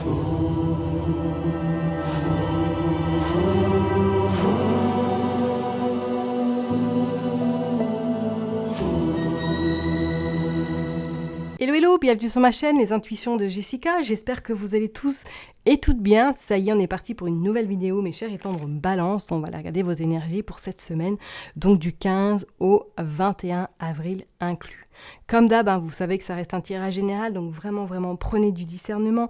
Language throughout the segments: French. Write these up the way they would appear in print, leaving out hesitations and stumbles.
Hello hello, bienvenue sur ma chaîne Les Intuitions de Jessica, j'espère que vous allez tous et toutes bien. Ça y est, on est parti pour une nouvelle vidéo mes chers et tendres balances. On va aller regarder vos énergies pour cette semaine, donc du 15 au 21 avril inclus. Comme d'hab, vous savez que ça reste un tirage général, donc vraiment prenez du discernement,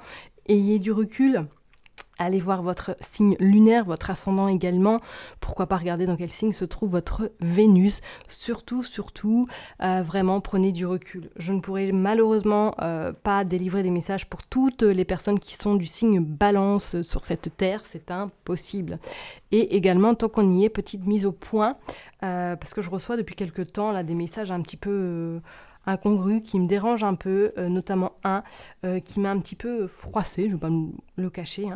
ayez du recul. Allez voir votre signe lunaire, votre ascendant également. Pourquoi pas regarder dans quel signe se trouve votre Vénus. Surtout, vraiment prenez du recul. Je ne pourrai malheureusement pas délivrer des messages pour toutes les personnes qui sont du signe Balance sur cette terre. C'est impossible. Et également, tant qu'on y est, petite mise au point, parce que je reçois depuis quelques temps là, des messages un petit peu... incongrus qui me dérangent un peu, notamment un qui m'a un petit peu froissé, je ne vais pas me le cacher.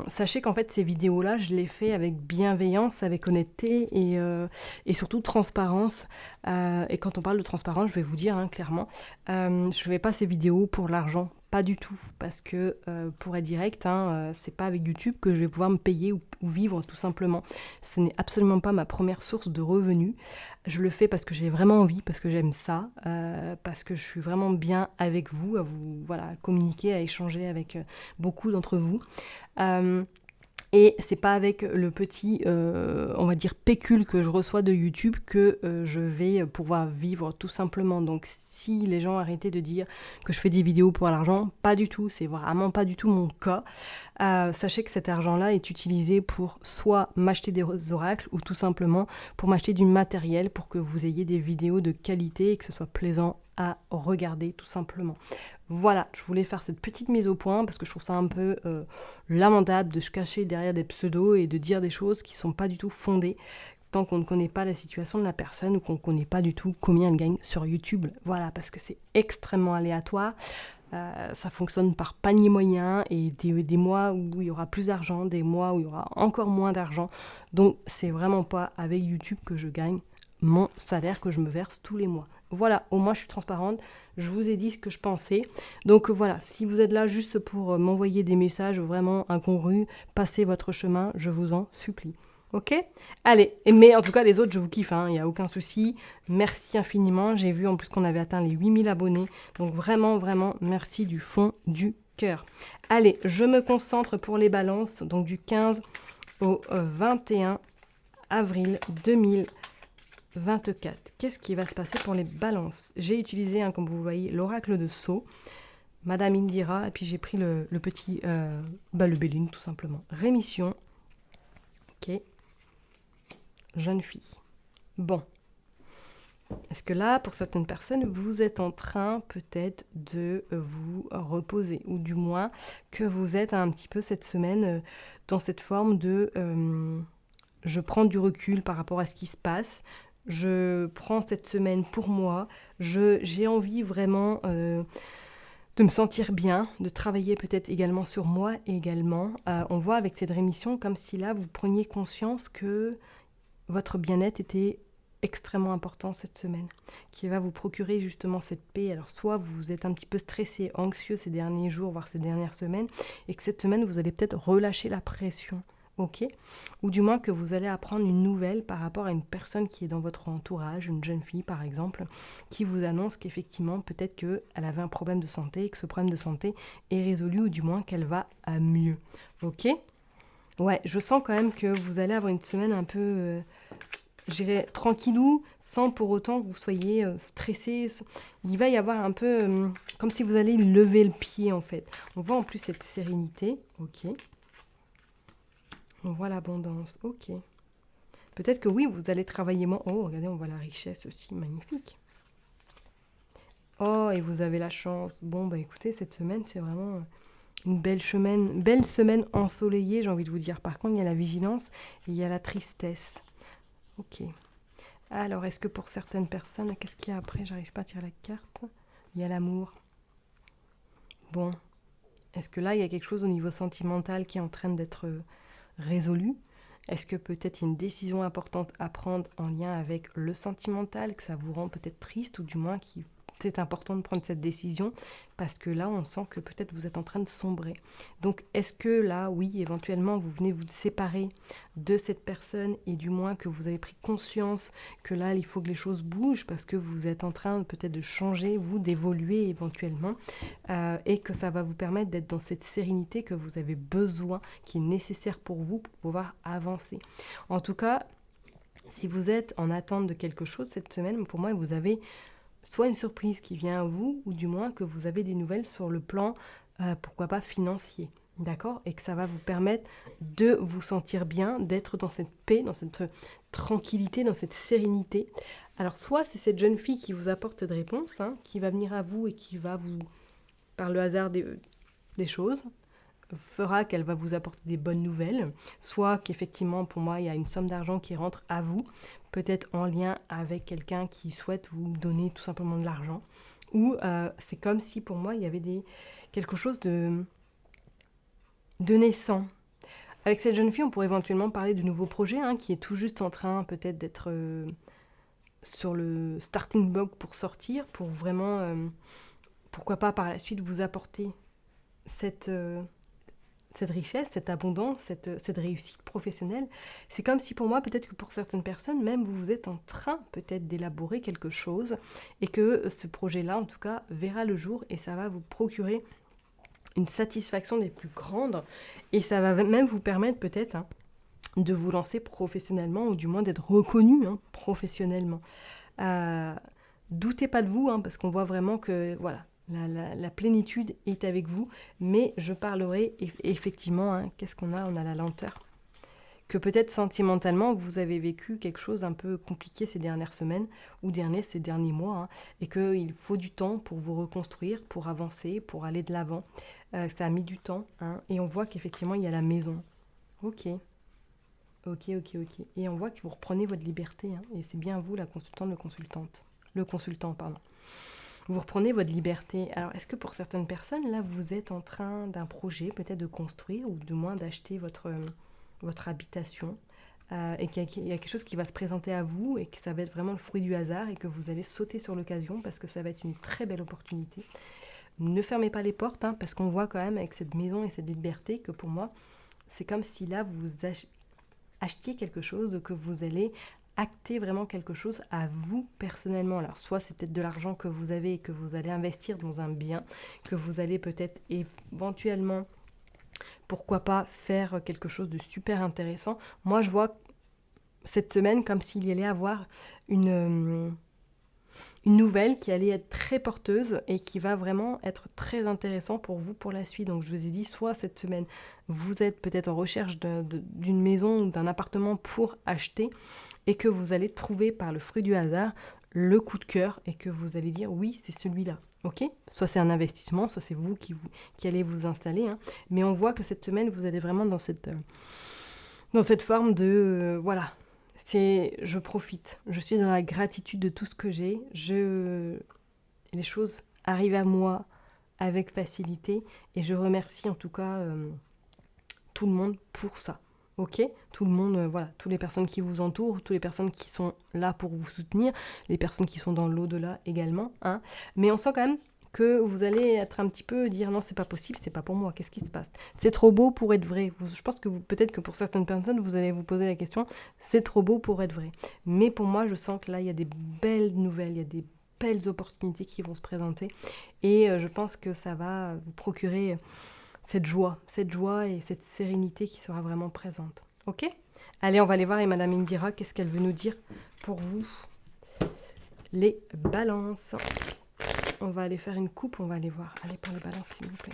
Sachez qu'en fait ces vidéos-là, je les fais avec bienveillance, avec honnêteté et surtout transparence. Et quand on parle de transparence, je vais vous dire clairement, je ne fais pas ces vidéos pour l'argent. Pas du tout, parce que pour être direct, c'est pas avec YouTube que je vais pouvoir me payer ou vivre tout simplement. Ce n'est absolument pas ma première source de revenus. Je le fais parce que j'ai vraiment envie, parce que j'aime ça, parce que je suis vraiment bien avec vous, à vous communiquer, à échanger avec beaucoup d'entre vous. Et c'est pas avec le petit, on va dire, pécule que je reçois de YouTube que je vais pouvoir vivre tout simplement. Donc si les gens arrêtaient de dire que je fais des vidéos pour l'argent, pas du tout, c'est vraiment pas du tout mon cas. Sachez que cet argent-là est utilisé pour soit m'acheter des oracles ou tout simplement pour m'acheter du matériel pour que vous ayez des vidéos de qualité et que ce soit plaisant à regarder tout simplement. Voilà, je voulais faire cette petite mise au point parce que je trouve ça un peu lamentable de se cacher derrière des pseudos et de dire des choses qui ne sont pas du tout fondées tant qu'on ne connaît pas la situation de la personne ou qu'on ne connaît pas du tout combien elle gagne sur YouTube. Voilà, parce que c'est extrêmement aléatoire. Ça fonctionne par panier moyen et des mois où il y aura plus d'argent, des mois où il y aura encore moins d'argent. Donc c'est vraiment pas avec YouTube que je gagne mon salaire que je me verse tous les mois. Voilà, au moins je suis transparente, je vous ai dit ce que je pensais. Donc voilà, si vous êtes là juste pour m'envoyer des messages vraiment incongrus, passez votre chemin, je vous en supplie. Ok ? Allez, mais en tout cas les autres je vous kiffe, il n'y a aucun souci. Merci infiniment, j'ai vu en plus qu'on avait atteint les 8000 abonnés. Donc vraiment merci du fond du cœur. Allez, je me concentre pour les balances, donc du 15 au 21 avril 2024. Qu'est-ce qui va se passer pour les balances ? J'ai utilisé, comme vous voyez, l'oracle de Sceaux, Madame Indira, et puis j'ai pris le petit, le Béline tout simplement. Rémission. Ok. Jeune fille. Bon. Est-ce que là, pour certaines personnes, vous êtes en train peut-être de vous reposer, ou du moins que vous êtes un petit peu cette semaine dans cette forme de je prends du recul par rapport à ce qui se passe, je prends cette semaine pour moi, j'ai envie vraiment de me sentir bien, de travailler peut-être également sur moi également. On voit avec cette rémission comme si là vous preniez conscience que votre bien-être était extrêmement important cette semaine, qui va vous procurer justement cette paix. Alors soit vous êtes un petit peu stressé, anxieux ces derniers jours, voire ces dernières semaines, et que cette semaine vous allez peut-être relâcher la pression, ok ? Ou du moins que vous allez apprendre une nouvelle par rapport à une personne qui est dans votre entourage, une jeune fille par exemple, qui vous annonce qu'effectivement peut-être qu'elle avait un problème de santé et que ce problème de santé est résolu, ou du moins qu'elle va à mieux, ok ? Ouais, je sens quand même que vous allez avoir une semaine un peu, j'irai tranquillou, sans pour autant que vous soyez stressé. Il va y avoir un peu comme si vous allez lever le pied en fait. On voit en plus cette sérénité, ok. On voit l'abondance, ok. Peut-être que oui, vous allez travailler moins. Oh, regardez, on voit la richesse aussi, magnifique. Oh, et vous avez la chance. Bon, écoutez, cette semaine, c'est vraiment une belle semaine ensoleillée, j'ai envie de vous dire. Par contre, il y a la vigilance et il y a la tristesse. Ok. Alors, est-ce que pour certaines personnes, qu'est-ce qu'il y a après ? J'arrive pas à tirer la carte. Il y a l'amour. Bon. Est-ce que là, il y a quelque chose au niveau sentimental qui est en train d'être résolu ? Est-ce que peut-être il y a une décision importante à prendre en lien avec le sentimental, que ça vous rend peut-être triste, ou du moins qui c'est important de prendre cette décision parce que là, on sent que peut-être vous êtes en train de sombrer. Donc, est-ce que là, oui, éventuellement, vous venez vous séparer de cette personne et du moins que vous avez pris conscience que là, il faut que les choses bougent parce que vous êtes en train peut-être de changer, vous, d'évoluer éventuellement et que ça va vous permettre d'être dans cette sérénité que vous avez besoin, qui est nécessaire pour vous pour pouvoir avancer. En tout cas, si vous êtes en attente de quelque chose cette semaine, pour moi, vous avez soit une surprise qui vient à vous, ou du moins que vous avez des nouvelles sur le plan, pourquoi pas financier, d'accord? Et que ça va vous permettre de vous sentir bien, d'être dans cette paix, dans cette tranquillité, dans cette sérénité. Alors soit c'est cette jeune fille qui vous apporte cette réponse, qui va venir à vous et qui va vous, par le hasard des choses, fera qu'elle va vous apporter des bonnes nouvelles, soit qu'effectivement, pour moi, il y a une somme d'argent qui rentre à vous, peut-être en lien avec quelqu'un qui souhaite vous donner tout simplement de l'argent, ou c'est comme si, pour moi, il y avait quelque chose de naissant. Avec cette jeune fille, on pourrait éventuellement parler de nouveaux projets, qui est tout juste en train peut-être d'être sur le starting block pour sortir, pour vraiment, pourquoi pas par la suite vous apporter cette richesse, cette abondance, cette réussite professionnelle. C'est comme si pour moi, peut-être que pour certaines personnes, même vous êtes en train peut-être d'élaborer quelque chose et que ce projet-là, en tout cas, verra le jour et ça va vous procurer une satisfaction des plus grandes et ça va même vous permettre peut-être de vous lancer professionnellement ou du moins d'être reconnu professionnellement. Doutez pas de vous parce qu'on voit vraiment que voilà, la plénitude est avec vous, mais je parlerai effectivement, qu'est-ce qu'on a? On a la lenteur. Que peut-être sentimentalement, vous avez vécu quelque chose un peu compliqué ces dernières semaines, ou ces derniers mois, et qu'il faut du temps pour vous reconstruire, pour avancer, pour aller de l'avant. Ça a mis du temps, et on voit qu'effectivement, il y a la maison. Ok. Et on voit que vous reprenez votre liberté, et c'est bien vous, la consultante, le consultant, pardon. Vous reprenez votre liberté. Alors, est-ce que pour certaines personnes, là, vous êtes en train d'un projet, peut-être de construire, ou du moins d'acheter votre habitation, et qu'il y a quelque chose qui va se présenter à vous, et que ça va être vraiment le fruit du hasard, et que vous allez sauter sur l'occasion, parce que ça va être une très belle opportunité. Ne fermez pas les portes, parce qu'on voit quand même avec cette maison et cette liberté, que pour moi, c'est comme si là, vous achetiez quelque chose, que vous allez acter vraiment quelque chose à vous personnellement. Alors soit c'est peut-être de l'argent que vous avez et que vous allez investir dans un bien, que vous allez peut-être éventuellement, pourquoi pas, faire quelque chose de super intéressant. Moi je vois cette semaine comme s'il y allait avoir une nouvelle qui allait être très porteuse et qui va vraiment être très intéressant pour vous pour la suite. Donc je vous ai dit, soit cette semaine, vous êtes peut-être en recherche d'une maison ou d'un appartement pour acheter et que vous allez trouver par le fruit du hasard le coup de cœur et que vous allez dire oui, c'est celui-là. Ok ? Soit c'est un investissement, soit c'est vous qui allez vous installer. Mais on voit que cette semaine, vous allez vraiment dans cette forme de... voilà. Je profite, je suis dans la gratitude de tout ce que j'ai, les choses arrivent à moi avec facilité et je remercie en tout cas tout le monde pour ça, ok ? Tout le monde, voilà, toutes les personnes qui vous entourent, toutes les personnes qui sont là pour vous soutenir, les personnes qui sont dans l'au-delà également, mais on sent quand même que vous allez être un petit peu dire non, c'est pas possible, c'est pas pour moi, qu'est-ce qui se passe ? C'est trop beau pour être vrai. Je pense que peut-être que pour certaines personnes, vous allez vous poser la question, c'est trop beau pour être vrai. Mais pour moi, je sens que là, il y a des belles nouvelles, il y a des belles opportunités qui vont se présenter. Et je pense que ça va vous procurer cette joie et cette sérénité qui sera vraiment présente. Ok ? Allez, on va aller voir et Madame Indira, qu'est-ce qu'elle veut nous dire pour vous ? Les balances. On va aller faire une coupe, on va aller voir. Allez, pour les balances, s'il vous plaît.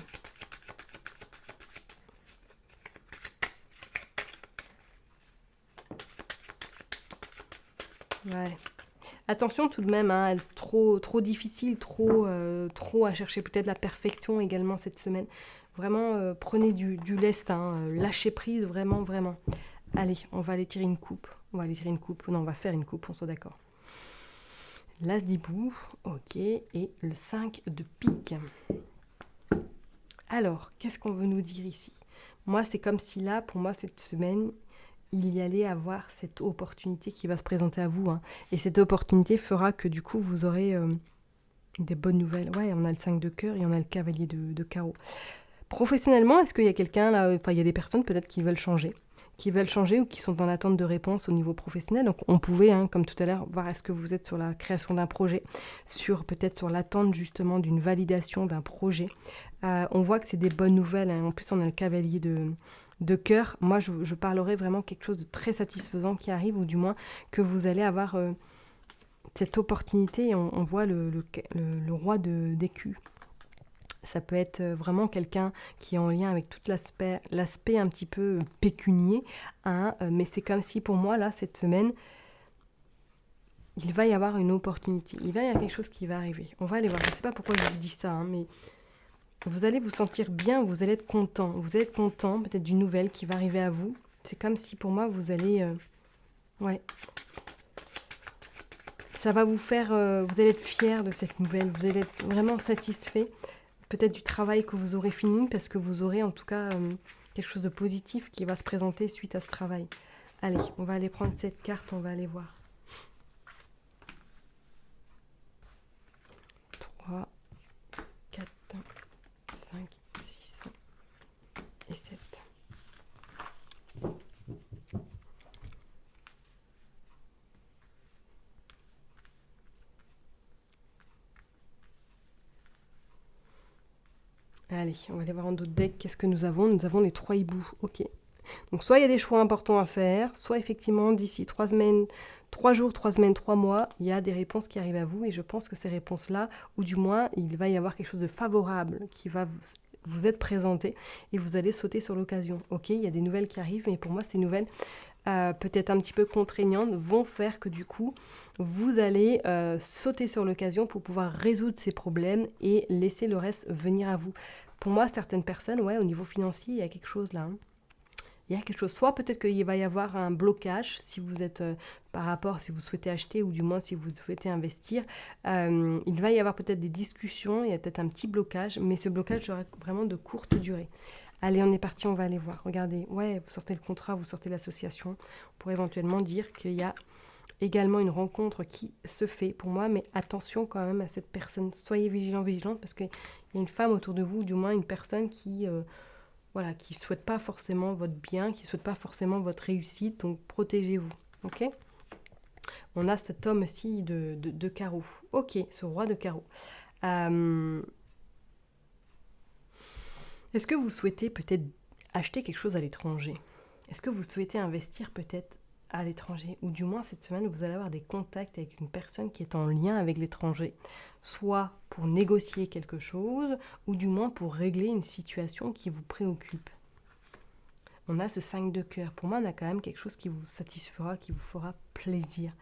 Ouais. Attention tout de même, trop difficile, trop à chercher peut-être la perfection également cette semaine. Vraiment, prenez du lest, lâchez prise, vraiment, vraiment. Allez, on va aller tirer une coupe. Non, on va faire une coupe, on soit d'accord. L'as d'hibou, ok, et le 5 de pique. Alors, qu'est-ce qu'on veut nous dire ici ? Moi, c'est comme si là, pour moi, cette semaine, il y allait avoir cette opportunité qui va se présenter à vous. Et cette opportunité fera que du coup, vous aurez Des bonnes nouvelles. Ouais, on a le 5 de cœur et on a le cavalier de carreau. Professionnellement, est-ce qu'il y a quelqu'un là, enfin il y a des personnes peut-être qui veulent changer ou qui sont en attente de réponse au niveau professionnel. Donc on pouvait, hein, comme tout à l'heure, voir est-ce que vous êtes sur la création d'un projet, peut-être sur l'attente justement d'une validation d'un projet. On voit que c'est des bonnes nouvelles, hein. En plus on a le cavalier de cœur. Moi je parlerai vraiment quelque chose de très satisfaisant qui arrive, ou du moins que vous allez avoir cette opportunité. On voit le roi d'écus. Ça peut être vraiment quelqu'un qui est en lien avec tout l'aspect un petit peu pécunier, hein, mais c'est comme si pour moi, là, cette semaine, il va y avoir une opportunité. Il va y avoir quelque chose qui va arriver. On va aller voir. Je ne sais pas pourquoi je vous dis ça, hein, mais vous allez vous sentir bien, vous allez être content. Vous allez être content peut-être d'une nouvelle qui va arriver à vous. C'est comme si pour moi, vous allez... ouais. Ça va vous faire... vous allez être fier de cette nouvelle. Vous allez être vraiment satisfait. Peut-être du travail que vous aurez fini, parce que vous aurez en tout cas quelque chose de positif qui va se présenter suite à ce travail. Allez, on va aller prendre cette carte, on va aller voir. 3, 4, 5, 6 et 7. Allez, on va aller voir en d'autres decks. Qu'est-ce que nous avons? Nous avons les 3 hiboux. Ok. Donc soit il y a des choix importants à faire, soit effectivement d'ici 3 semaines, 3 jours, 3 semaines, 3 mois, il y a des réponses qui arrivent à vous. Et je pense que ces réponses-là, ou du moins il va y avoir quelque chose de favorable qui va vous être présenté et vous allez sauter sur l'occasion. Ok, il y a des nouvelles qui arrivent, mais pour moi ces nouvelles peut-être un petit peu contraignantes vont faire que du coup vous allez sauter sur l'occasion pour pouvoir résoudre ces problèmes et laisser le reste venir à vous. Pour moi, certaines personnes, ouais, au niveau financier, il y a quelque chose là, hein. Il y a quelque chose. Soit peut-être qu'il va y avoir un blocage si vous êtes par rapport, si vous souhaitez acheter ou du moins si vous souhaitez investir. Il va y avoir peut-être des discussions, il y a peut-être un petit blocage, mais ce blocage sera vraiment de courte durée. Allez, on est parti, on va aller voir. Regardez, ouais, vous sortez le contrat, vous sortez l'association. On pourrait éventuellement dire qu'il y a également une rencontre qui se fait pour moi, mais attention quand même à cette personne. Soyez vigilante, parce qu'il y a une femme autour de vous, ou du moins une personne qui voilà, qui ne souhaite pas forcément votre bien, qui ne souhaite pas forcément votre réussite, donc protégez-vous, ok? On a cet homme-ci de carreau, ok, ce roi de carreau. Est-ce que vous souhaitez peut-être acheter quelque chose à l'étranger? Est-ce que vous souhaitez investir peut-être à l'étranger? Ou du moins cette semaine, vous allez avoir des contacts avec une personne qui est en lien avec l'étranger, soit pour négocier quelque chose, ou du moins pour régler une situation qui vous préoccupe. On a ce 5 de cœur. Pour moi, on a quand même quelque chose qui vous satisfera, qui vous fera plaisir.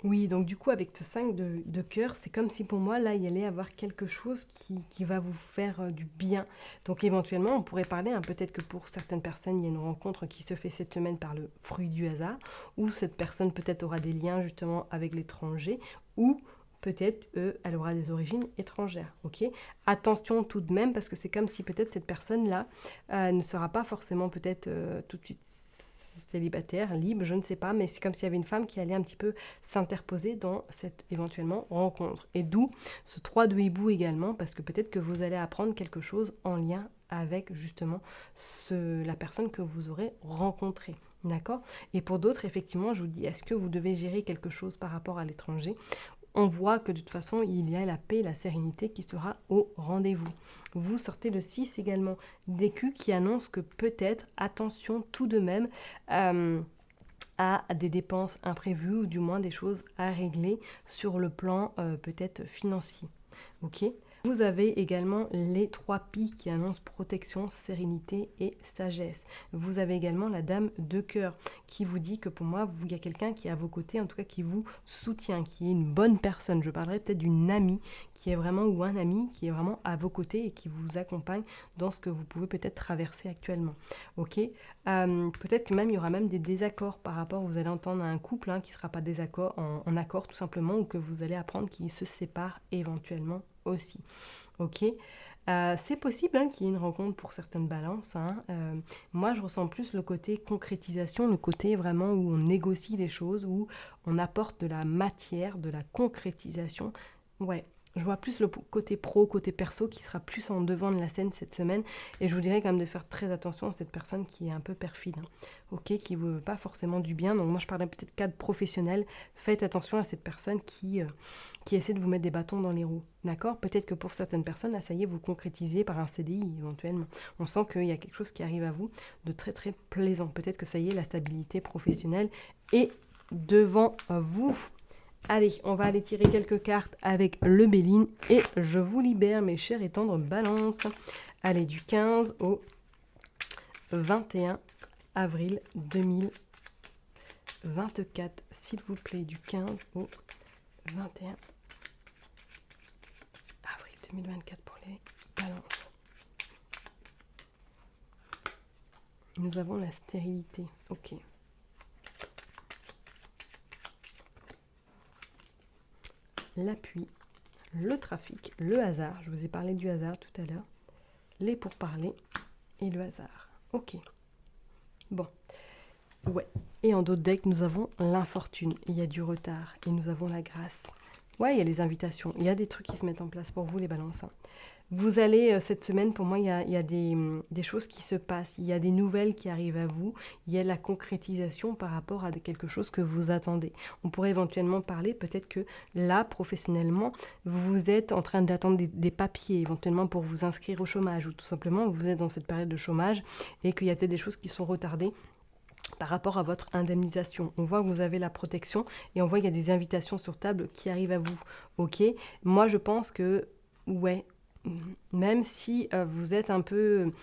Oui, donc du coup, avec ce 5 de cœur, c'est comme si pour moi, là, il y allait avoir quelque chose qui va vous faire du bien. Donc éventuellement, on pourrait parler, hein, peut-être que pour certaines personnes, il y a une rencontre qui se fait cette semaine par le fruit du hasard, ou cette personne peut-être aura des liens justement avec l'étranger, ou peut-être elle aura des origines étrangères, ok? Attention tout de même, parce que c'est comme si peut-être cette personne-là ne sera pas forcément peut-être tout de suite célibataire, libre, je ne sais pas, mais c'est comme s'il y avait une femme qui allait un petit peu s'interposer dans cette éventuellement rencontre. Et d'où ce 3 de hibou également, parce que peut-être que vous allez apprendre quelque chose en lien avec justement la personne que vous aurez rencontrée. D'accord? Et pour d'autres, effectivement, je vous dis, est-ce que vous devez gérer quelque chose par rapport à l'étranger? On voit que de toute façon, il y a la paix, la sérénité qui sera au rendez-vous. Vous sortez le 6 également d'écus qui annonce que peut-être, attention tout de même, à des dépenses imprévues ou du moins des choses à régler sur le plan peut-être financier. Ok ? Vous avez également les 3 pies qui annoncent protection, sérénité et sagesse. Vous avez également la dame de cœur qui vous dit que pour moi, il y a quelqu'un qui est à vos côtés, en tout cas qui vous soutient, qui est une bonne personne. Je parlerai peut-être d'une amie qui est vraiment, ou un ami qui est vraiment à vos côtés et qui vous accompagne dans ce que vous pouvez peut-être traverser actuellement. Ok, peut-être que même il y aura même des désaccords par rapport, vous allez entendre un couple qui ne sera pas désaccord, en accord tout simplement, ou que vous allez apprendre qu'ils se séparent éventuellement aussi. Ok, c'est possible qu'il y ait une rencontre pour certaines balances. Moi, je ressens plus le côté concrétisation, le côté vraiment où on négocie les choses, où on apporte de la matière, de la concrétisation. Ouais, Je vois plus le côté pro, côté perso qui sera plus en devant de la scène cette semaine. Et je vous dirais quand même de faire très attention à cette personne qui est un peu perfide, hein, ok, qui ne veut pas forcément du bien. Donc moi je parlais peut-être cadre professionnel. Faites attention à cette personne qui essaie de vous mettre des bâtons dans les roues. D'accord? Peut-être que pour certaines personnes, là ça y est, vous concrétisez par un CDI éventuellement. On sent qu'il y a quelque chose qui arrive à vous de très très plaisant. Peut-être que ça y est, la stabilité professionnelle est devant vous. Allez, on va aller tirer quelques cartes avec le Béline et je vous libère, mes chers et tendres balances. Allez, du 15 au 21 avril 2024, s'il vous plaît, du 15 au 21 avril 2024 pour les balances. Nous avons la stérilité, ok. L'appui, le trafic, le hasard, je vous ai parlé du hasard tout à l'heure, les pourparlers et le hasard. Ok. Bon. Ouais. Et en d'autres decks, nous avons l'infortune. Il y a du retard. Et nous avons la grâce. Ouais, il y a les invitations. Il y a des trucs qui se mettent en place pour vous, les balances. Vous allez, cette semaine, pour moi, il y a des choses qui se passent. Il y a des nouvelles qui arrivent à vous. Il y a la concrétisation par rapport à quelque chose que vous attendez. On pourrait éventuellement parler, peut-être que là, professionnellement, vous êtes en train d'attendre des papiers, éventuellement pour vous inscrire au chômage. Ou tout simplement, vous êtes dans cette période de chômage et qu'il y a peut-être des choses qui sont retardées par rapport à votre indemnisation. On voit que vous avez la protection et on voit qu'il y a des invitations sur table qui arrivent à vous. Ok. Moi, je pense que, ouais, même si vous êtes un peu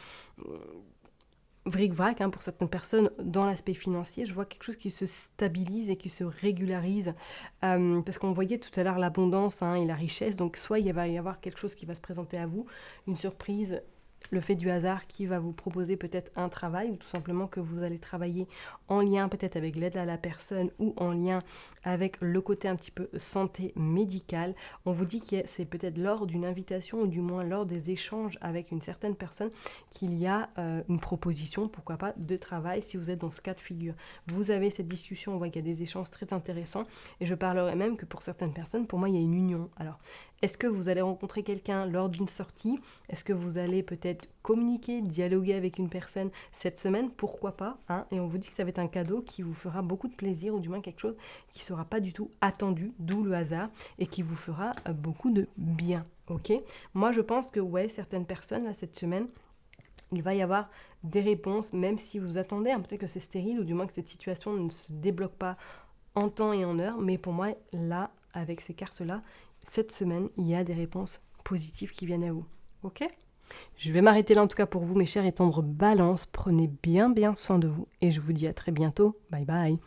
vric-vrac pour certaines personnes dans l'aspect financier, je vois quelque chose qui se stabilise et qui se régularise. Parce qu'on voyait tout à l'heure l'abondance et la richesse. Donc, soit il va y avoir quelque chose qui va se présenter à vous, une surprise, le fait du hasard qui va vous proposer peut-être un travail ou tout simplement que vous allez travailler en lien peut-être avec l'aide à la personne ou en lien avec le côté un petit peu santé médicale. On vous dit que c'est peut-être lors d'une invitation ou du moins lors des échanges avec une certaine personne qu'il y a une proposition, pourquoi pas, de travail si vous êtes dans ce cas de figure. Vous avez cette discussion, on voit qu'il y a des échanges très intéressants et je parlerai même que pour certaines personnes, pour moi, il y a une union. Alors, est-ce que vous allez rencontrer quelqu'un lors d'une sortie? Est-ce que vous allez peut-être communiquer, dialoguer avec une personne cette semaine? Pourquoi pas, Et on vous dit que ça va être un cadeau qui vous fera beaucoup de plaisir, ou du moins quelque chose qui ne sera pas du tout attendu, d'où le hasard, et qui vous fera beaucoup de bien. Ok? Moi, je pense que ouais, certaines personnes, là, cette semaine, il va y avoir des réponses, même si vous attendez, peut-être que c'est stérile, ou du moins que cette situation ne se débloque pas en temps et en heure, mais pour moi, là, avec ces cartes-là, cette semaine, il y a des réponses positives qui viennent à vous. Ok? Je vais m'arrêter là en tout cas pour vous, mes chers et tendres balances. Prenez bien soin de vous et je vous dis à très bientôt. Bye bye.